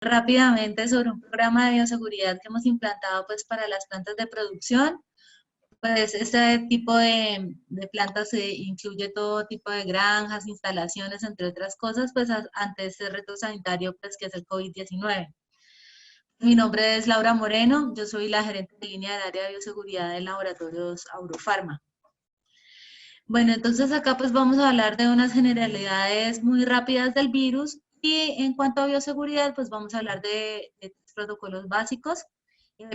Rápidamente sobre un programa de bioseguridad que hemos implantado pues para las plantas de producción. Pues este tipo de plantas incluye todo tipo de granjas, instalaciones, entre otras cosas, pues ante este reto sanitario pues que es el COVID-19. Mi nombre es Laura Moreno, yo soy la gerente de línea del área de bioseguridad de Laboratorios Aurofarma. Bueno, entonces acá pues vamos a hablar de unas generalidades muy rápidas del virus y en cuanto a bioseguridad pues vamos a hablar de protocolos básicos,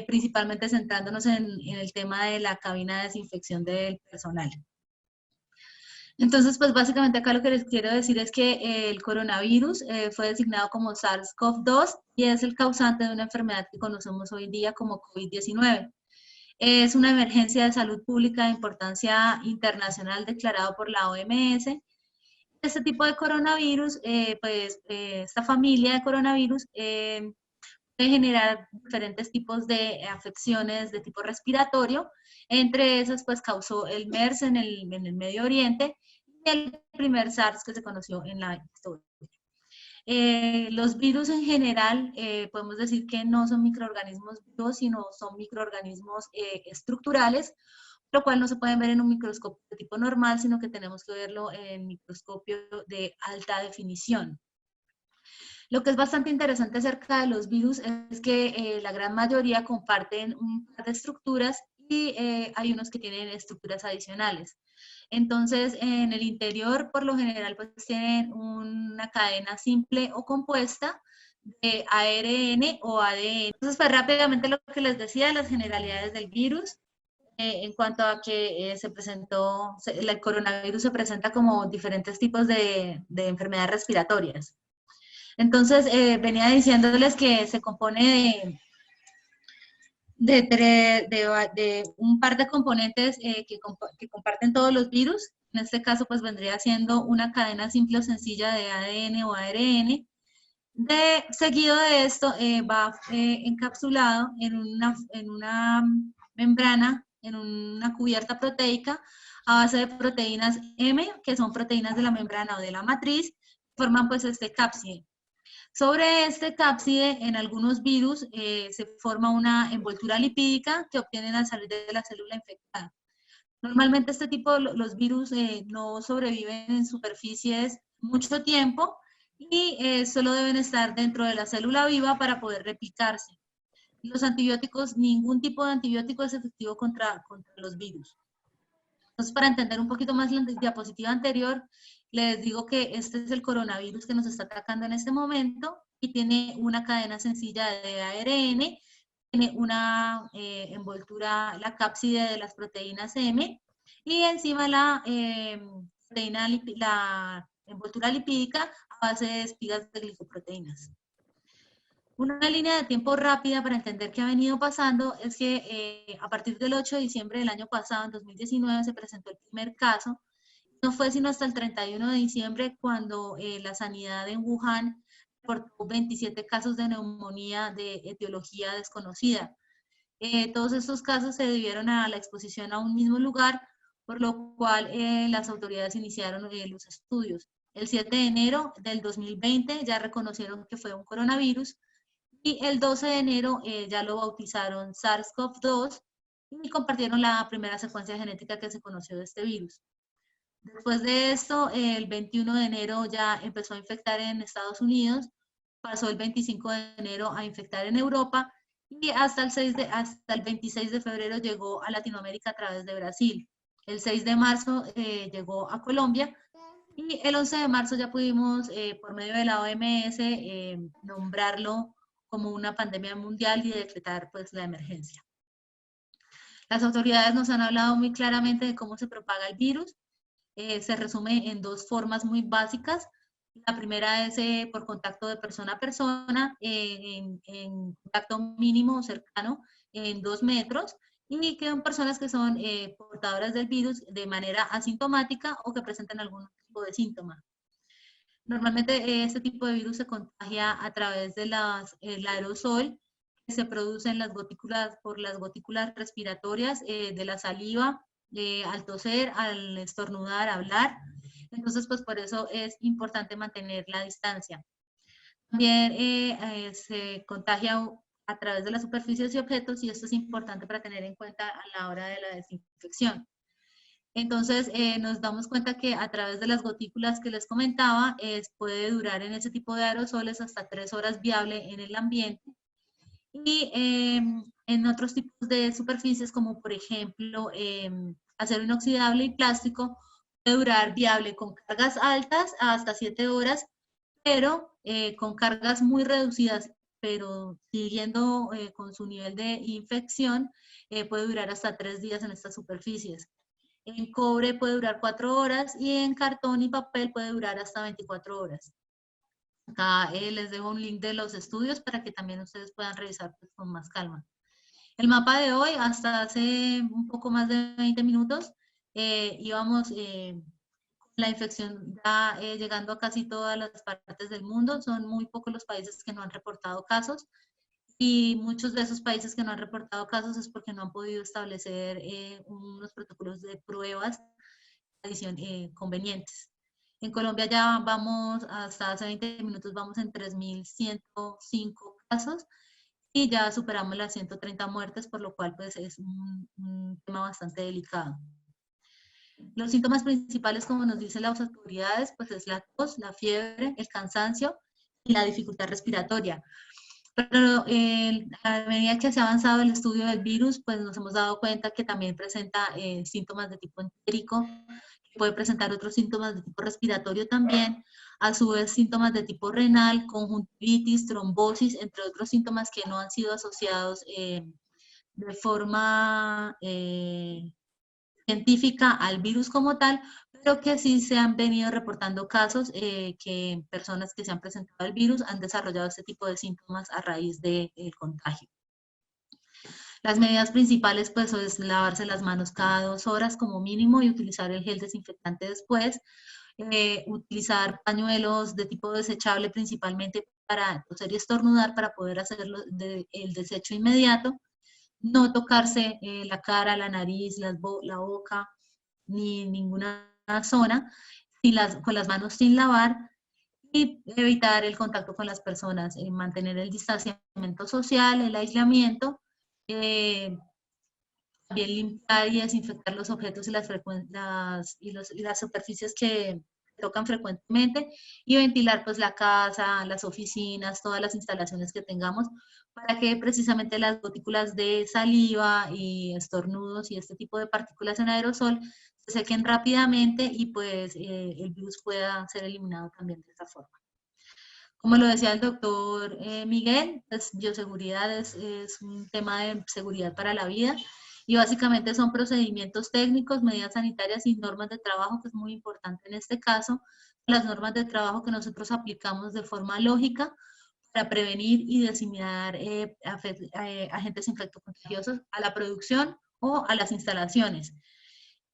principalmente centrándonos en el tema de la cabina de desinfección del personal. Entonces, pues básicamente acá lo que les quiero decir es que el coronavirus fue designado como SARS-CoV-2 y es el causante de una enfermedad que conocemos hoy día como COVID-19. Es una emergencia de salud pública de importancia internacional declarado por la OMS. Este tipo de coronavirus, esta familia de coronavirus puede generar diferentes tipos de afecciones de tipo respiratorio. Entre esas, pues causó el MERS en el Medio Oriente y el primer SARS que se conoció en la historia. Los virus en general, podemos decir que no son microorganismos vivos, sino son microorganismos estructurales, lo cual no se pueden ver en un microscopio de tipo normal, sino que tenemos que verlo en microscopio de alta definición. Lo que es bastante interesante acerca de los virus es que la gran mayoría comparten un par de estructuras y hay unos que tienen estructuras adicionales. Entonces, en el interior, por lo general, pues tienen una cadena simple o compuesta de ARN o ADN. Entonces, pues rápidamente lo que les decía, las generalidades del virus, en cuanto a que el coronavirus se presenta como diferentes tipos de enfermedades respiratorias. Entonces, venía diciéndoles que se compone de un par de componentes que comparten todos los virus. En este caso, pues vendría siendo una cadena simple o sencilla de ADN o ARN. Seguido de esto, va encapsulado en una membrana, en una cubierta proteica a base de proteínas M, que son proteínas de la membrana o de la matriz, forman pues este cápside. Sobre este cápside, en algunos virus, se forma una envoltura lipídica que obtienen al salir de la célula infectada. Normalmente este tipo de los virus no sobreviven en superficies mucho tiempo y solo deben estar dentro de la célula viva para poder replicarse. Los antibióticos, ningún tipo de antibiótico es efectivo contra los virus. Entonces, para entender un poquito más la diapositiva anterior, les digo que este es el coronavirus que nos está atacando en este momento y tiene una cadena sencilla de ARN, tiene una envoltura, la cápside de las proteínas M, y encima la envoltura lipídica a base de espigas de glicoproteínas. Una línea de tiempo rápida para entender qué ha venido pasando es que a partir del 8 de diciembre del año pasado, en 2019, se presentó el primer caso. No fue sino hasta el 31 de diciembre cuando la sanidad en Wuhan reportó 27 casos de neumonía de etiología desconocida. Todos estos casos se debieron a la exposición a un mismo lugar, por lo cual las autoridades iniciaron los estudios. El 7 de enero del 2020 ya reconocieron que fue un coronavirus y el 12 de enero ya lo bautizaron SARS-CoV-2 y compartieron la primera secuencia genética que se conoció de este virus. Después de esto, el 21 de enero ya empezó a infectar en Estados Unidos, pasó el 25 de enero a infectar en Europa y hasta el 26 de febrero llegó a Latinoamérica a través de Brasil. El 6 de marzo llegó a Colombia y el 11 de marzo ya pudimos, por medio de la OMS, nombrarlo como una pandemia mundial y decretar pues la emergencia. Las autoridades nos han hablado muy claramente de cómo se propaga el virus. Se resume en dos formas muy básicas. La primera es por contacto de persona a persona, en contacto mínimo o cercano en 2 metros, y que son personas que son portadoras del virus de manera asintomática o que presentan algún tipo de síntoma. Normalmente este tipo de virus se contagia a través de el aerosol que se produce en las gotículas, por las gotículas respiratorias de la saliva, al toser, al estornudar, hablar. Entonces, pues por eso es importante mantener la distancia. También se contagia a través de las superficies y objetos, y esto es importante para tener en cuenta a la hora de la desinfección. Entonces, nos damos cuenta que a través de las gotículas que les comentaba, puede durar en ese tipo de aerosoles hasta 3 horas viable en el ambiente. Y en otros tipos de superficies, como por ejemplo acero inoxidable y plástico, puede durar viable con cargas altas hasta 7 horas, pero con cargas muy reducidas, pero siguiendo con su nivel de infección, puede durar hasta 3 días en estas superficies. En cobre puede durar 4 horas y en cartón y papel puede durar hasta 24 horas. Acá les dejo un link de los estudios para que también ustedes puedan revisar pues, con más calma. El mapa de hoy, hasta hace un poco más de 20 minutos, íbamos la infección ya llegando a casi todas las partes del mundo. Son muy pocos los países que no han reportado casos, y muchos de esos países que no han reportado casos es porque no han podido establecer unos protocolos de pruebas convenientes. En Colombia ya vamos, hasta hace 20 minutos, vamos en 3.105 casos y ya superamos las 130 muertes, por lo cual pues es un tema bastante delicado. Los síntomas principales, como nos dicen las autoridades, pues es la tos, la fiebre, el cansancio y la dificultad respiratoria. Pero a medida que se ha avanzado el estudio del virus, pues nos hemos dado cuenta que también presenta síntomas de tipo entérico, puede presentar otros síntomas de tipo respiratorio también, a su vez síntomas de tipo renal, conjuntivitis, trombosis, entre otros síntomas que no han sido asociados de forma científica al virus como tal, pero que sí se han venido reportando casos que personas que se han presentado el virus han desarrollado este tipo de síntomas a raíz del contagio. Las medidas principales pues es lavarse las manos cada 2 horas como mínimo y utilizar el gel desinfectante después, utilizar pañuelos de tipo desechable principalmente para toser y estornudar para poder hacer el desecho inmediato, no tocarse la cara, la nariz, la boca, ni ninguna zona, con las manos sin lavar, y evitar el contacto con las personas, mantener el distanciamiento social, el aislamiento, también limpiar y desinfectar los objetos y las superficies que tocan frecuentemente, y ventilar pues la casa, las oficinas, todas las instalaciones que tengamos, para que precisamente las gotículas de saliva y estornudos y este tipo de partículas en aerosol se sequen rápidamente y pues el virus pueda ser eliminado también de esta forma. Como lo decía el doctor Miguel, pues bioseguridad es un tema de seguridad para la vida, y básicamente son procedimientos técnicos, medidas sanitarias y normas de trabajo, que es muy importante en este caso, las normas de trabajo que nosotros aplicamos de forma lógica para prevenir y diseminar agentes infectocontagiosos a la producción o a las instalaciones.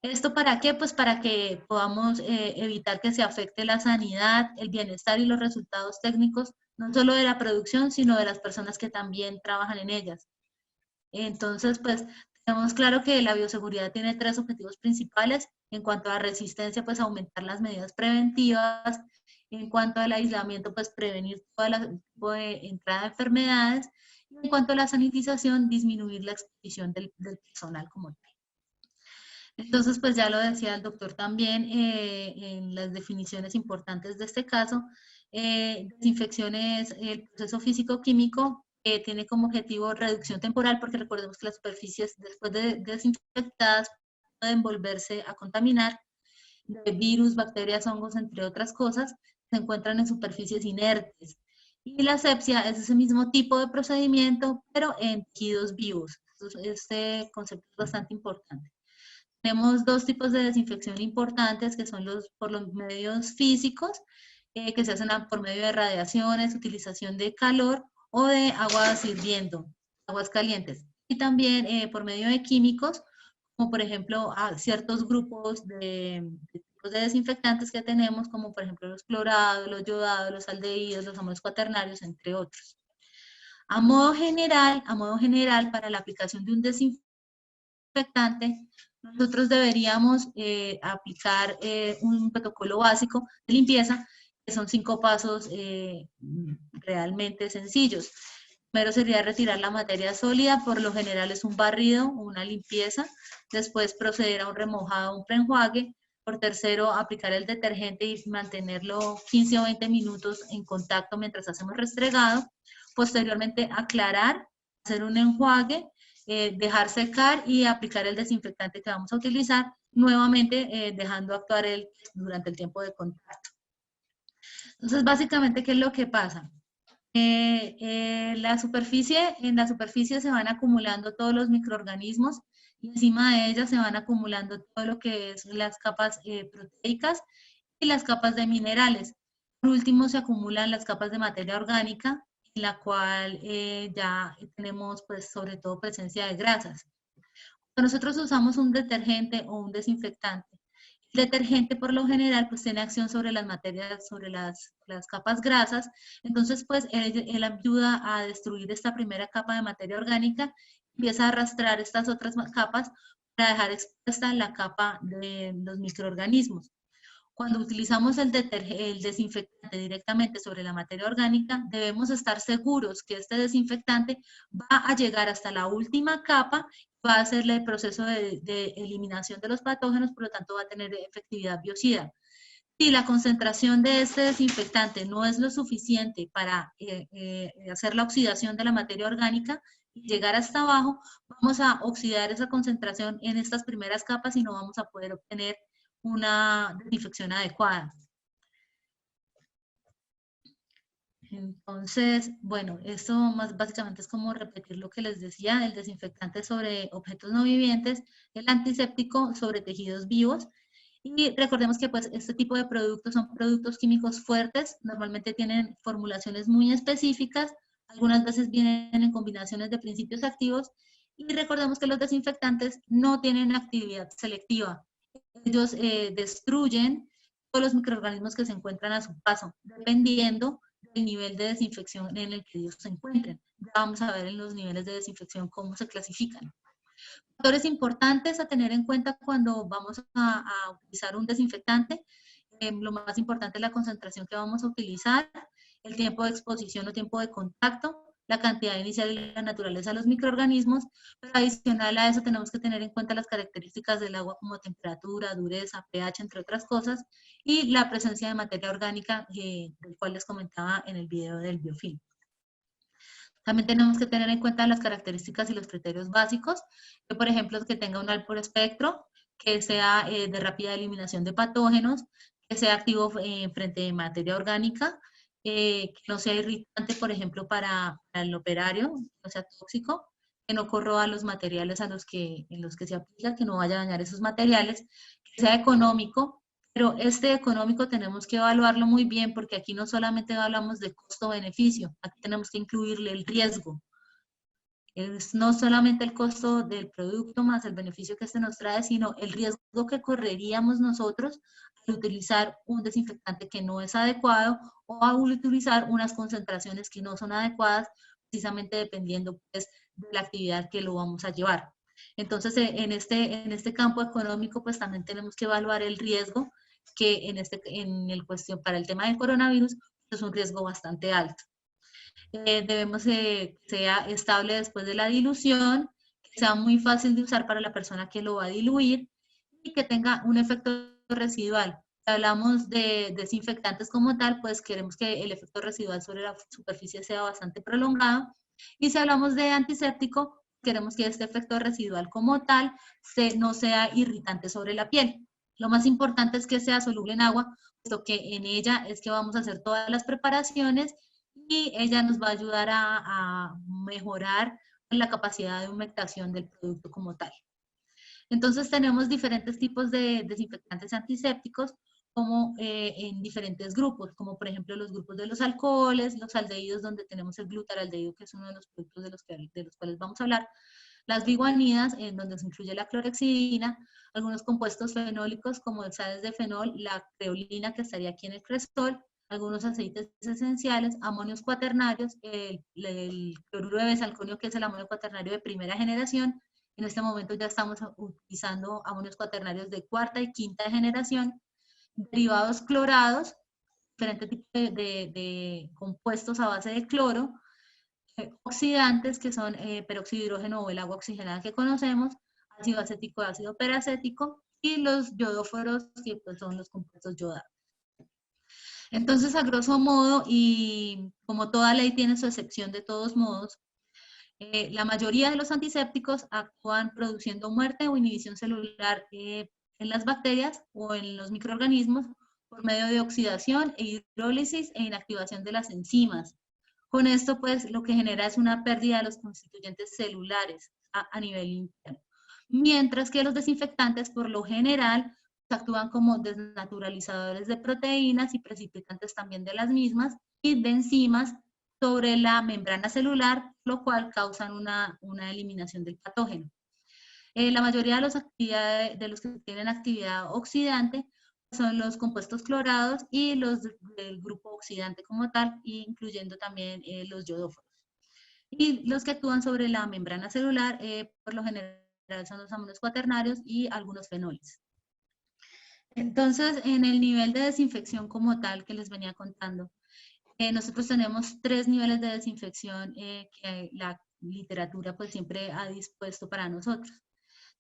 ¿Esto para qué? Pues para que podamos evitar que se afecte la sanidad, el bienestar y los resultados técnicos, no solo de la producción, sino de las personas que también trabajan en ellas. Entonces, pues tenemos claro que la bioseguridad tiene 3 objetivos principales. En cuanto a resistencia, pues aumentar las medidas preventivas. En cuanto al aislamiento, pues prevenir toda la tipo de entrada de enfermedades. Y en cuanto a la sanitización, disminuir la exposición del personal como tal. Entonces, pues ya lo decía el doctor también en las definiciones importantes de este caso. Desinfección es el proceso físico-químico que tiene como objetivo reducción temporal, porque recordemos que las superficies después de desinfectadas pueden volverse a contaminar de virus, bacterias, hongos, entre otras cosas, se encuentran en superficies inertes. Y la asepsia es ese mismo tipo de procedimiento, pero en tejidos vivos. Entonces, este concepto es bastante importante. Tenemos 2 tipos de desinfección importantes, que son por los medios físicos, que se hacen por medio de radiaciones, utilización de calor o de aguas hirviendo, aguas calientes. Y también por medio de químicos, como por ejemplo a ciertos grupos tipos de desinfectantes que tenemos, como por ejemplo los clorados, los yodados, los aldehídos, los ácidos cuaternarios, entre otros. A modo general, para la aplicación de un desinfectante, nosotros deberíamos aplicar un protocolo básico de limpieza Son 5 pasos realmente sencillos. Primero sería retirar la materia sólida, por lo general es un barrido, una limpieza. Después proceder a un remojado, un preenjuague. Por tercero, aplicar el detergente y mantenerlo 15 o 20 minutos en contacto mientras hacemos restregado. Posteriormente, aclarar, hacer un enjuague, dejar secar y aplicar el desinfectante que vamos a utilizar, nuevamente dejando actuar durante el tiempo de contacto. Entonces, básicamente, ¿qué es lo que pasa? En la superficie se van acumulando todos los microorganismos y encima de ellas se van acumulando todo lo que es las capas proteicas y las capas de minerales. Por último, se acumulan las capas de materia orgánica, en la cual ya tenemos, pues, sobre todo presencia de grasas. Cuando nosotros usamos un detergente o un desinfectante, el detergente por lo general pues tiene acción sobre las materias, sobre las capas grasas, entonces pues él ayuda a destruir esta primera capa de materia orgánica, empieza a arrastrar estas otras capas para dejar expuesta la capa de los microorganismos. Cuando utilizamos el desinfectante directamente sobre la materia orgánica, debemos estar seguros que este desinfectante va a llegar hasta la última capa, va a hacerle el proceso de eliminación de los patógenos, por lo tanto va a tener efectividad biocida. Si la concentración de este desinfectante no es lo suficiente para hacer la oxidación de la materia orgánica y llegar hasta abajo, vamos a oxidar esa concentración en estas primeras capas y no vamos a poder obtener una desinfección adecuada. Entonces, bueno, esto más básicamente es como repetir lo que les decía, el desinfectante sobre objetos no vivientes, el antiséptico sobre tejidos vivos. Y recordemos que pues este tipo de productos son productos químicos fuertes, normalmente tienen formulaciones muy específicas, algunas veces vienen en combinaciones de principios activos, y recordemos que los desinfectantes no tienen actividad selectiva. Ellos destruyen todos los microorganismos que se encuentran a su paso, dependiendo del nivel de desinfección en el que ellos se encuentren. Ya vamos a ver en los niveles de desinfección cómo se clasifican. Factores importantes a tener en cuenta cuando vamos a utilizar un desinfectante. Lo más importante es la concentración que vamos a utilizar, el tiempo de exposición o tiempo de contacto, la cantidad inicial y la naturaleza de los microorganismos, pero adicional a eso tenemos que tener en cuenta las características del agua como temperatura, dureza, pH, entre otras cosas, y la presencia de materia orgánica, del cual les comentaba en el video del biofilm. También tenemos que tener en cuenta las características y los criterios básicos, que por ejemplo que tenga un alto espectro, que sea de rápida eliminación de patógenos, que sea activo frente a materia orgánica, que no sea irritante, por ejemplo, para el operario, que no sea tóxico, que no corroa los materiales en los que se aplica, que no vaya a dañar esos materiales, que sea económico, pero este económico tenemos que evaluarlo muy bien porque aquí no solamente hablamos de costo-beneficio, aquí tenemos que incluirle el riesgo. Es no solamente el costo del producto más el beneficio que este nos trae, sino el riesgo que correríamos nosotros al utilizar un desinfectante que no es adecuado o al utilizar unas concentraciones que no son adecuadas, precisamente dependiendo pues, de la actividad que lo vamos a llevar. Entonces, en este campo económico, pues también tenemos que evaluar el riesgo, que para el tema del coronavirus es un riesgo bastante alto. Debemos que sea estable después de la dilución, que sea muy fácil de usar para la persona que lo va a diluir y que tenga un efecto residual. Si hablamos de desinfectantes como tal, pues queremos que el efecto residual sobre la superficie sea bastante prolongado. Y si hablamos de antiséptico, queremos que este efecto residual como tal no sea irritante sobre la piel. Lo más importante es que sea soluble en agua, puesto que en ella es que vamos a hacer todas las preparaciones y ella nos va a ayudar a mejorar la capacidad de humectación del producto como tal. Entonces tenemos diferentes tipos de desinfectantes antisépticos como en diferentes grupos, como por ejemplo los grupos de los alcoholes, los aldehídos donde tenemos el glutaraldehído, que es uno de los productos de los cuales vamos a hablar, las biguanidas, en donde se incluye la clorhexidina, algunos compuestos fenólicos como el sales de fenol, la creolina que estaría aquí en el cresol, algunos aceites esenciales, amonios cuaternarios, el cloruro de besalconio, que es el amonio cuaternario de primera generación. En este momento ya estamos utilizando amonios cuaternarios de cuarta y quinta generación, derivados clorados, diferentes tipos de compuestos a base de cloro, oxidantes que son peróxido de hidrógeno o el agua oxigenada que conocemos, ácido acético, ácido peracético, y los yodóforos, que pues son los compuestos yodados. Entonces, a grosso modo, y como toda ley tiene su excepción de todos modos, la mayoría de los antisépticos actúan produciendo muerte o inhibición celular en las bacterias o en los microorganismos por medio de oxidación e hidrólisis e inactivación de las enzimas. Con esto, pues, lo que genera es una pérdida de los constituyentes celulares a nivel interno. Mientras que los desinfectantes, por lo general, actúan como desnaturalizadores de proteínas y precipitantes también de las mismas y de enzimas sobre la membrana celular, lo cual causan una eliminación del patógeno. La mayoría de los que tienen actividad oxidante son los compuestos clorados y los del grupo oxidante como tal, incluyendo también los yodóforos. Y los que actúan sobre la membrana celular, por lo general, son los aminos cuaternarios y algunos fenoles. Entonces, en el nivel de desinfección como tal que les venía contando, nosotros tenemos 3 niveles de desinfección que la literatura pues siempre ha dispuesto para nosotros.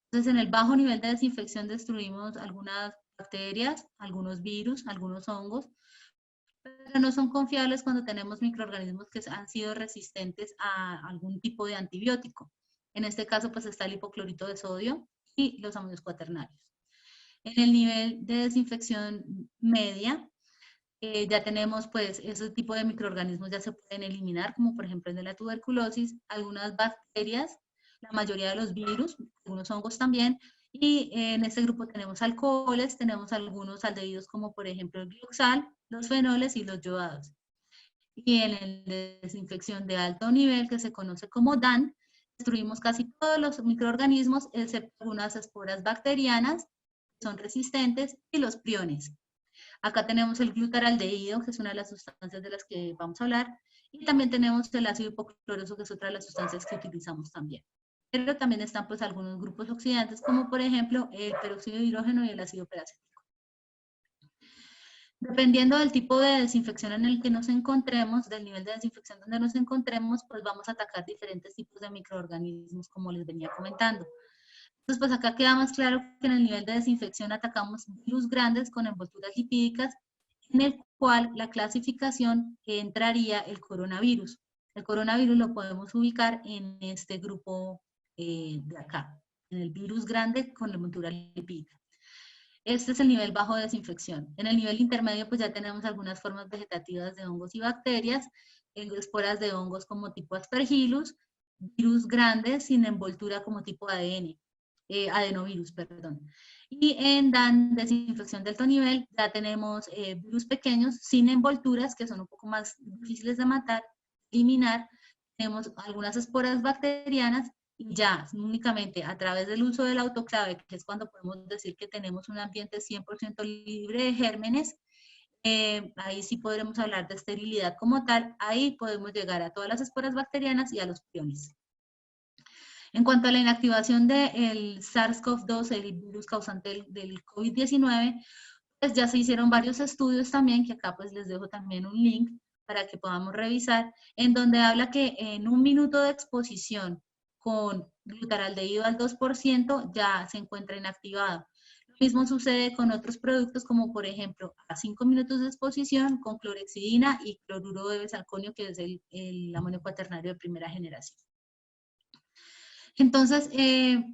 Entonces, en el bajo nivel de desinfección destruimos algunas bacterias, algunos virus, algunos hongos, pero no son confiables cuando tenemos microorganismos que han sido resistentes a algún tipo de antibiótico. En este caso, pues está el hipoclorito de sodio y los aminos cuaternarios. En el nivel de desinfección media, ya tenemos pues ese tipo de microorganismos ya se pueden eliminar, como por ejemplo el de la tuberculosis, algunas bacterias, la mayoría de los virus, algunos hongos también, y en este grupo tenemos alcoholes, tenemos algunos aldehídos como por ejemplo el glioxal, los fenoles y los yodados. Y en el de desinfección de alto nivel, que se conoce como DAN, destruimos casi todos los microorganismos, excepto algunas esporas bacterianas, que son resistentes, y los priones. Acá tenemos el glutaraldehído, que es una de las sustancias de las que vamos a hablar, y también tenemos el ácido hipocloroso, que es otra de las sustancias que utilizamos también. Pero también están pues algunos grupos oxidantes, como por ejemplo el peróxido de hidrógeno y el ácido peracético. Dependiendo del tipo de desinfección en el que nos encontremos, del nivel de desinfección donde nos encontremos, pues vamos a atacar diferentes tipos de microorganismos, como les venía comentando. Entonces, pues acá queda más claro que en el nivel de desinfección atacamos virus grandes con envolturas lipídicas, en el cual la clasificación entraría el coronavirus. El coronavirus lo podemos ubicar en este grupo de acá, en el virus grande con la envoltura lipídica. Este es el nivel bajo de desinfección. En el nivel intermedio, pues ya tenemos algunas formas vegetativas de hongos y bacterias, esporas de hongos como tipo Aspergillus, virus grandes sin envoltura como tipo ADN. Adenovirus, perdón. Y en DAN, desinfección de alto nivel, ya tenemos virus pequeños sin envolturas, que son un poco más difíciles de matar, eliminar. Tenemos algunas esporas bacterianas y ya únicamente a través del uso del autoclave, que es cuando podemos decir que tenemos un ambiente 100% libre de gérmenes, ahí sí podremos hablar de esterilidad como tal, ahí podemos llegar a todas las esporas bacterianas y a los priones. En cuanto a la inactivación del SARS-CoV-2, el virus causante del COVID-19, pues ya se hicieron varios estudios también, que acá pues les dejo también un link para que podamos revisar, en donde habla que en 1 minuto de exposición con glutaraldehído al 2% ya se encuentra inactivado. Lo mismo sucede con otros productos como por ejemplo a 5 minutos de exposición con clorhexidina y cloruro de besalconio, que es el amonio cuaternario de primera generación. Entonces,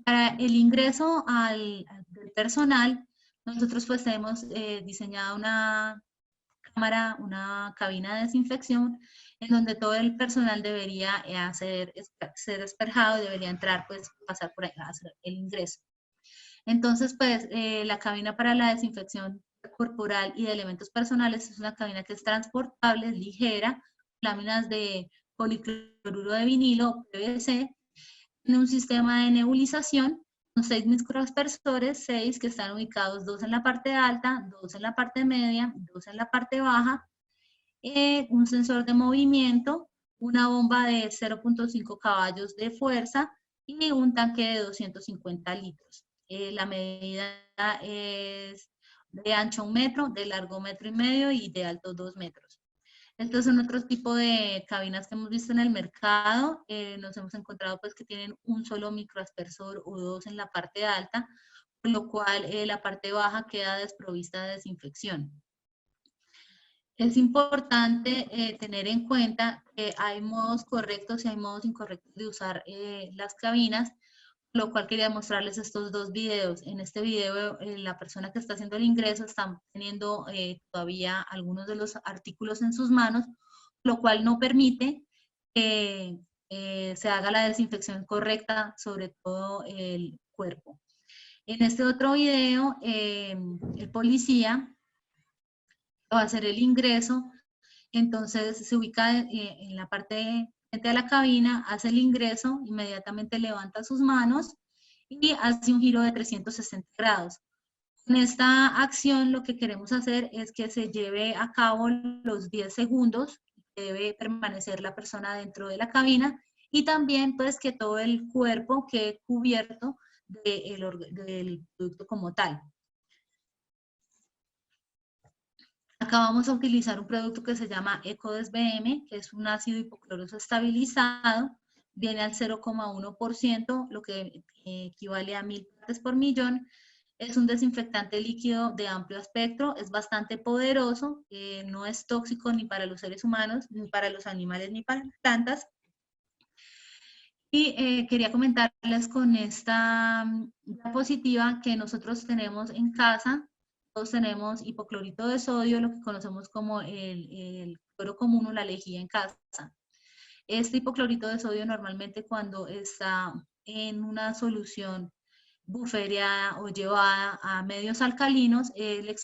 para el ingreso del personal, nosotros pues hemos diseñado una cámara, una cabina de desinfección, en donde todo el personal debería ser despejado, debería entrar, pues pasar por ahí, hacer el ingreso. Entonces, pues la cabina para la desinfección corporal y de elementos personales es una cabina que es transportable, es ligera, láminas de policloruro de vinilo, PVC, tiene un sistema de nebulización con 6 microaspersores, 6 que están ubicados, 2 en la parte alta, 2 en la parte media, 2 en la parte baja, un sensor de movimiento, una bomba de 0.5 caballos de fuerza y un tanque de 250 litros. La medida es de ancho 1 metro, de largo 1,5 metros y de alto 2 metros. Estos son otros tipos de cabinas que hemos visto en el mercado. Nos hemos encontrado pues que tienen un solo microaspersor o dos en la parte alta, por lo cual la parte baja queda desprovista de desinfección. Es importante tener en cuenta que hay modos correctos y hay modos incorrectos de usar las cabinas, lo cual quería mostrarles estos dos videos. En este video, la persona que está haciendo el ingreso está teniendo todavía algunos de los artículos en sus manos, lo cual no permite que se haga la desinfección correcta sobre todo el cuerpo. En este otro video, el policía va a hacer el ingreso, entonces se ubica en la parte frente a la cabina, hace el ingreso, inmediatamente levanta sus manos y hace un giro de 360 grados. Con esta acción lo que queremos hacer es que se lleve a cabo los 10 segundos, debe permanecer la persona dentro de la cabina y también pues que todo el cuerpo quede cubierto del producto como tal. Acá vamos a utilizar un producto que se llama Ecodes BM, que es un ácido hipocloroso estabilizado, viene al 0,1%, lo que equivale a 1000 partes por millón. Es un desinfectante líquido de amplio espectro, es bastante poderoso, no es tóxico ni para los seres humanos, ni para los animales, ni para las plantas. Y quería comentarles con esta diapositiva que nosotros tenemos en casa. Todos tenemos hipoclorito de sodio, lo que conocemos como el cloro común o la lejía en casa. Este hipoclorito de sodio normalmente cuando está en una solución buferiada o llevada a medios alcalinos, el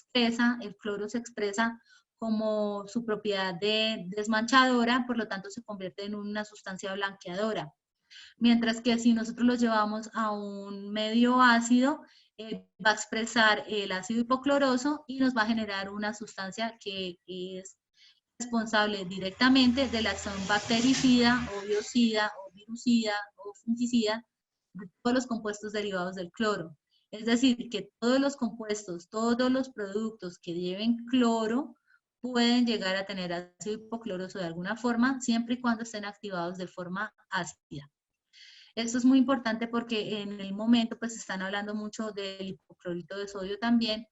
cloro se expresa como su propiedad de desmanchadora, por lo tanto se convierte en una sustancia blanqueadora. Mientras que si nosotros lo llevamos a un medio ácido, va a expresar el ácido hipocloroso y nos va a generar una sustancia que es responsable directamente de la acción bactericida o biocida o virucida o fungicida de todos los compuestos derivados del cloro. Es decir, que todos los compuestos, todos los productos que lleven cloro pueden llegar a tener ácido hipocloroso de alguna forma, siempre y cuando estén activados de forma ácida. Esto es muy importante porque en el momento pues están hablando mucho del hipoclorito de sodio también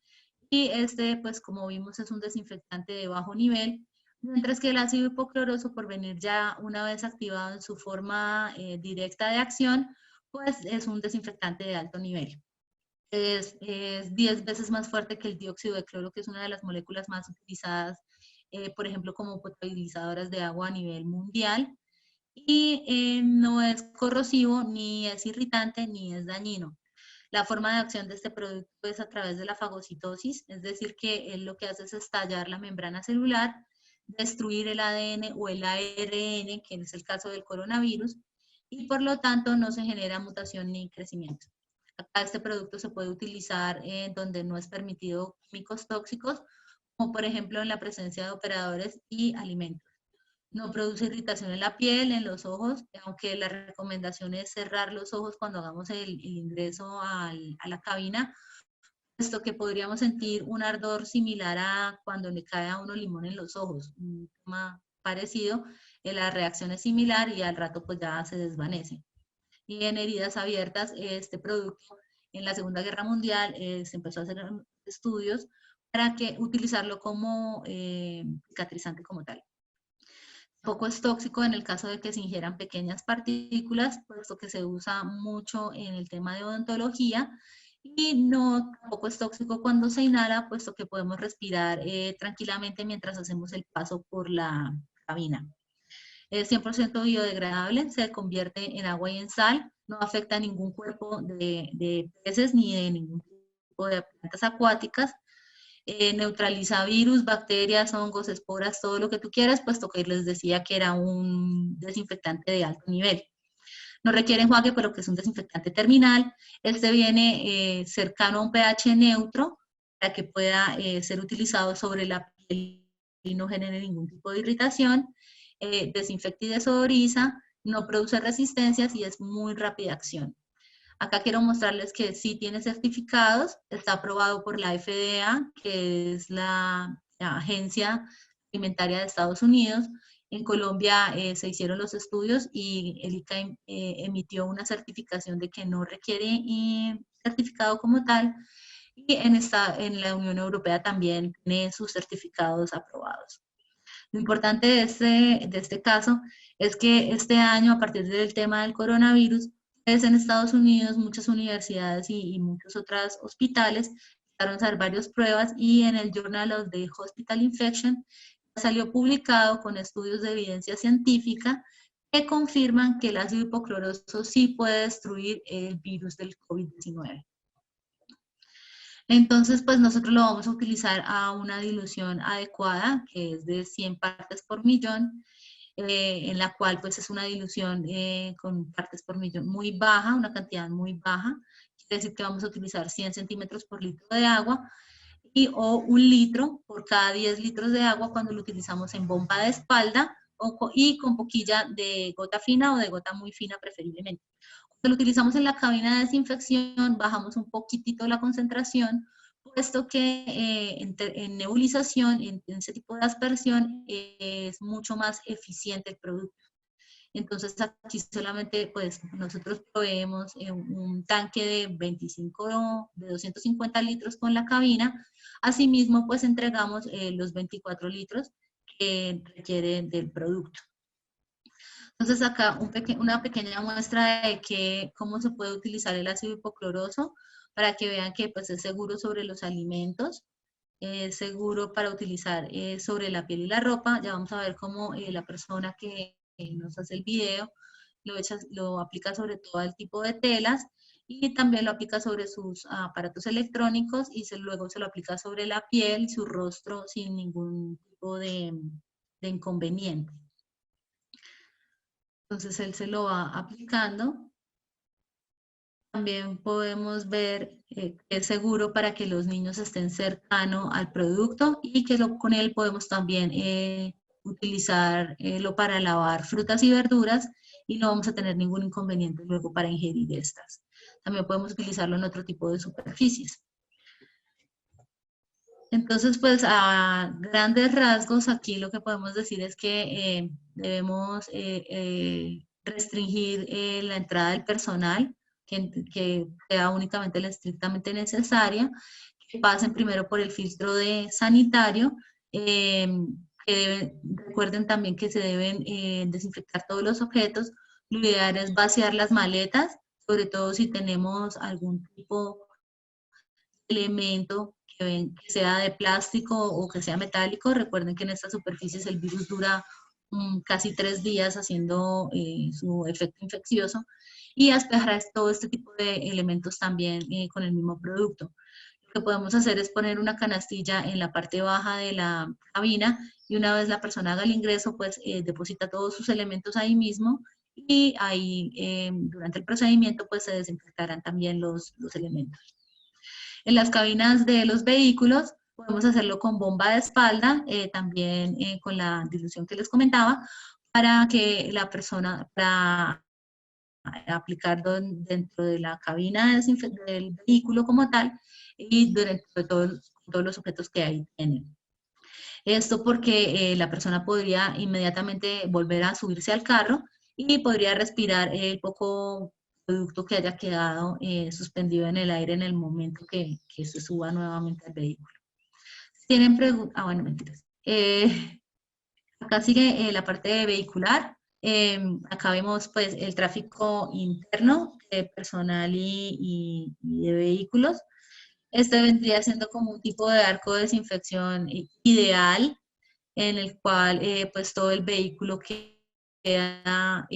y este pues como vimos es un desinfectante de bajo nivel, mientras que el ácido hipocloroso por venir ya una vez activado en su forma directa de acción pues es un desinfectante de alto nivel. Es 10 veces más fuerte que el dióxido de cloro, que es una de las moléculas más utilizadas, por ejemplo, como potabilizadoras de agua a nivel mundial. Y no es corrosivo, ni es irritante, ni es dañino. La forma de acción de este producto es a través de la fagocitosis, es decir, que él lo que hace es estallar la membrana celular, destruir el ADN o el ARN, que es el caso del coronavirus, y por lo tanto no se genera mutación ni crecimiento. Acá este producto se puede utilizar en donde no es permitido químicos tóxicos, como por ejemplo en la presencia de operadores y alimentos. No produce irritación en la piel, en los ojos, aunque la recomendación es cerrar los ojos cuando hagamos el ingreso a la cabina, puesto que podríamos sentir un ardor similar a cuando le cae a uno limón en los ojos, un tema parecido, la reacción es similar y al rato pues ya se desvanece. Y en heridas abiertas, este producto en la Segunda Guerra Mundial se empezó a hacer estudios para utilizarlo como cicatrizante como tal. Tampoco es tóxico en el caso de que se ingieran pequeñas partículas, puesto que se usa mucho en el tema de odontología, y tampoco es tóxico cuando se inhala, puesto que podemos respirar tranquilamente mientras hacemos el paso por la cabina. Es 100% biodegradable, se convierte en agua y en sal, no afecta a ningún cuerpo de peces ni de ningún tipo de plantas acuáticas. Neutraliza virus, bacterias, hongos, esporas, todo lo que tú quieras, puesto que les decía que era un desinfectante de alto nivel. No requiere enjuague, pero que es un desinfectante terminal. Este viene cercano a un pH neutro para que pueda ser utilizado sobre la piel y no genere ningún tipo de irritación. Desinfecta y desodoriza, no produce resistencias y es muy rápida acción. Acá quiero mostrarles que sí tiene certificados, está aprobado por la FDA, que es la Agencia Alimentaria de Estados Unidos. En Colombia se hicieron los estudios y el ICA emitió una certificación de que no requiere certificado como tal. Y en la Unión Europea también tiene sus certificados aprobados. Lo importante de este caso es que este año, a partir del tema del coronavirus, pues en Estados Unidos muchas universidades y muchos otros hospitales empezaron a hacer varias pruebas y en el Journal of the Hospital Infection salió publicado con estudios de evidencia científica que confirman que el ácido hipocloroso sí puede destruir el virus del COVID-19. Entonces, pues nosotros lo vamos a utilizar a una dilución adecuada, que es de 100 partes por millón, en la cual pues es una dilución con partes por millón muy baja, una cantidad muy baja. Quiere decir que vamos a utilizar 100 centímetros por litro de agua o 1 litro por cada 10 litros de agua cuando lo utilizamos en bomba de espalda y con boquilla de gota fina o de gota muy fina preferiblemente. Cuando lo utilizamos en la cabina de desinfección, bajamos un poquitito la concentración, puesto que en nebulización, en ese tipo de aspersión, es mucho más eficiente el producto. Entonces aquí solamente pues nosotros proveemos un tanque de 250 litros con la cabina. Asimismo pues entregamos los 24 litros que requiere del producto. Entonces acá una pequeña muestra de cómo se puede utilizar el ácido hipocloroso para que vean que pues, es seguro sobre los alimentos, es seguro para utilizar sobre la piel y la ropa. Ya vamos a ver cómo la persona que nos hace el video lo aplica sobre todo el tipo de telas y también lo aplica sobre sus aparatos electrónicos y luego se lo aplica sobre la piel y su rostro sin ningún tipo de inconveniente. Entonces él se lo va aplicando. También podemos ver que es seguro para que los niños estén cercanos al producto y que con él podemos también utilizarlo para lavar frutas y verduras y no vamos a tener ningún inconveniente luego para ingerir estas. También podemos utilizarlo en otro tipo de superficies. Entonces, pues a grandes rasgos, aquí lo que podemos decir es que debemos restringir la entrada del personal, que sea únicamente la estrictamente necesaria, que pasen primero por el filtro de sanitario, recuerden también que se deben desinfectar todos los objetos. Lo ideal es vaciar las maletas, sobre todo si tenemos algún tipo de elemento que sea de plástico o que sea metálico. Recuerden que en estas superficies el virus dura casi 3 días haciendo su efecto infeccioso y despejar todo este tipo de elementos también con el mismo producto. Lo que podemos hacer es poner una canastilla en la parte baja de la cabina y una vez la persona haga el ingreso, pues deposita todos sus elementos ahí mismo y ahí durante el procedimiento pues se desinfectarán también los elementos. En las cabinas de los vehículos podemos hacerlo con bomba de espalda, también con la dilución que les comentaba, para que la persona, para aplicar dentro de la cabina del vehículo como tal y dentro de todos los objetos que ahí tienen. Esto porque la persona podría inmediatamente volver a subirse al carro y podría respirar el poco producto que haya quedado suspendido en el aire en el momento que se suba nuevamente al vehículo. ¿Tienen preguntas? Bueno, mentiras. Acá sigue la parte vehicular. Acá vemos pues el tráfico interno de personal y de vehículos. Este vendría siendo como un tipo de arco de desinfección ideal en el cual pues todo el vehículo queda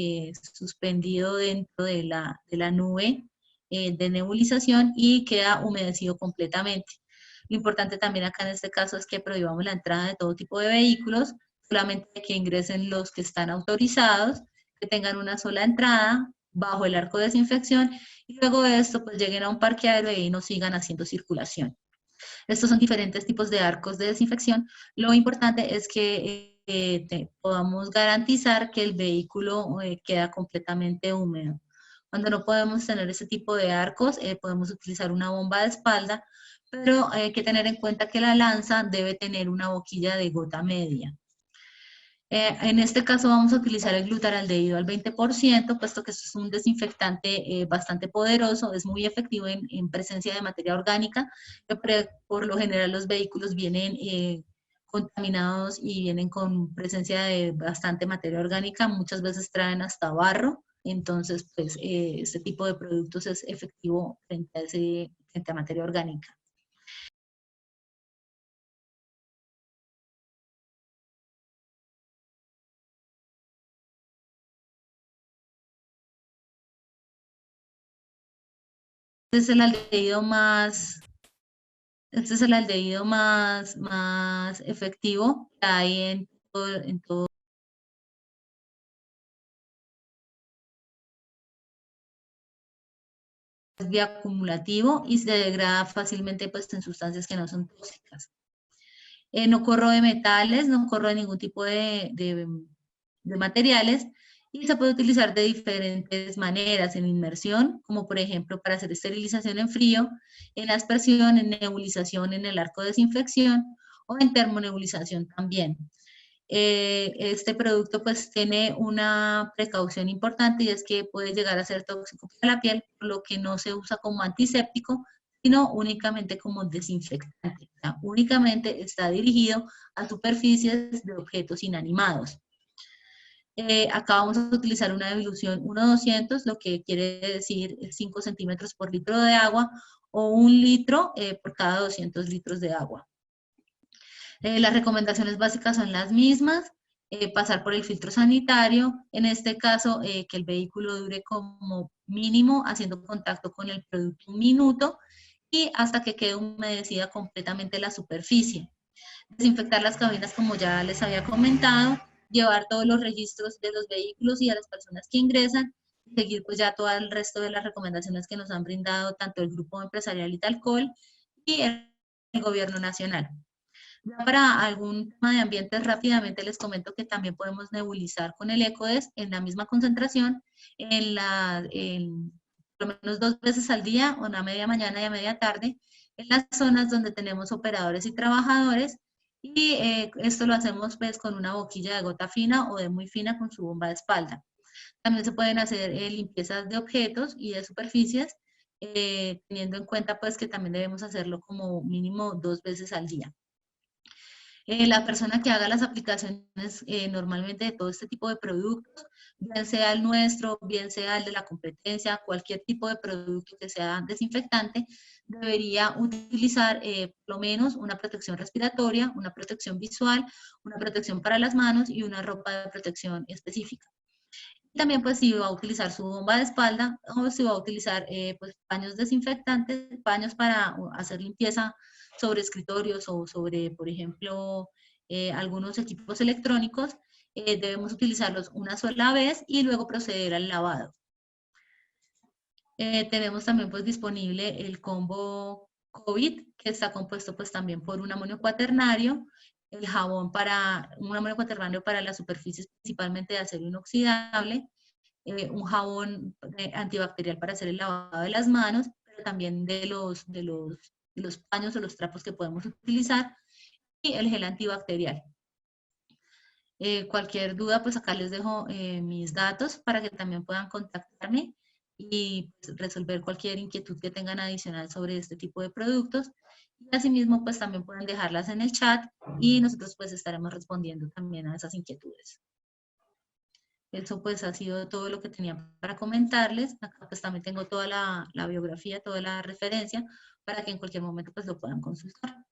suspendido dentro de la nube de nebulización y queda humedecido completamente. Lo importante también acá en este caso es que prohibamos la entrada de todo tipo de vehículos, solamente que ingresen los que están autorizados, que tengan una sola entrada bajo el arco de desinfección y luego de esto pues lleguen a un parqueadero y no sigan haciendo circulación. Estos son diferentes tipos de arcos de desinfección. Lo importante es que podamos garantizar que el vehículo queda completamente húmedo. Cuando no podemos tener ese tipo de arcos, podemos utilizar una bomba de espalda, pero hay que tener en cuenta que la lanza debe tener una boquilla de gota media. En este caso vamos a utilizar el glutaraldehído al 20%, puesto que es un desinfectante bastante poderoso, es muy efectivo en presencia de materia orgánica, que por lo general los vehículos vienen contaminados y vienen con presencia de bastante materia orgánica, muchas veces traen hasta barro, entonces pues este tipo de productos es efectivo frente a materia orgánica. Este es el aldehído más, este es el aldehído más efectivo que hay en todo es bioacumulativo y se degrada fácilmente pues, en sustancias que no son tóxicas. No corroe metales, no corroe ningún tipo de materiales y se puede utilizar de diferentes maneras, en inmersión, como por ejemplo para hacer esterilización en frío, en aspersión, en nebulización en el arco de desinfección o en termonebulización también. Este producto pues tiene una precaución importante y es que puede llegar a ser tóxico para la piel, por lo que no se usa como antiséptico, sino únicamente como desinfectante. O sea, únicamente está dirigido a superficies de objetos inanimados. Acá vamos a utilizar una dilución 1:200, lo que quiere decir 5 centímetros por litro de agua o 1 litro por cada 200 litros de agua. Las recomendaciones básicas son las mismas, pasar por el filtro sanitario, en este caso que el vehículo dure como mínimo haciendo contacto con el producto 1 minuto y hasta que quede humedecida completamente la superficie. Desinfectar las cabinas como ya les había comentado, llevar todos los registros de los vehículos y de las personas que ingresan, seguir pues ya todo el resto de las recomendaciones que nos han brindado tanto el Grupo Empresarial Italcol y el Gobierno Nacional. Ya para algún tema de ambientes, rápidamente les comento que también podemos nebulizar con el EcoDes en la misma concentración, por lo menos 2 veces al día, una media mañana y a media tarde, en las zonas donde tenemos operadores y trabajadores, y esto lo hacemos pues con una boquilla de gota fina o de muy fina con su bomba de espalda. También se pueden hacer limpiezas de objetos y de superficies, teniendo en cuenta pues que también debemos hacerlo como mínimo 2 veces al día. La persona que haga las aplicaciones normalmente de todo este tipo de productos, bien sea el nuestro, bien sea el de la competencia, cualquier tipo de producto que sea desinfectante, debería utilizar por lo menos una protección respiratoria, una protección visual, una protección para las manos y una ropa de protección específica. También pues si va a utilizar su bomba de espalda o si va a utilizar pues, paños desinfectantes, paños para hacer limpieza sobre escritorios o sobre, por ejemplo, algunos equipos electrónicos, debemos utilizarlos una sola vez y luego proceder al lavado. Tenemos también pues disponible el combo COVID, que está compuesto pues también por un amonio cuaternario, el jabón un amonio cuaternario para las superficies principalmente de acero inoxidable, un jabón antibacterial para hacer el lavado de las manos, pero también de los paños o los trapos que podemos utilizar, y el gel antibacterial. Cualquier duda, pues acá les dejo mis datos para que también puedan contactarme y pues, resolver cualquier inquietud que tengan adicional sobre este tipo de productos. Y asimismo, pues también pueden dejarlas en el chat y nosotros pues estaremos respondiendo también a esas inquietudes. Eso pues ha sido todo lo que tenía para comentarles. Acá pues también tengo toda la biografía, toda la referencia para que en cualquier momento pues lo puedan consultar.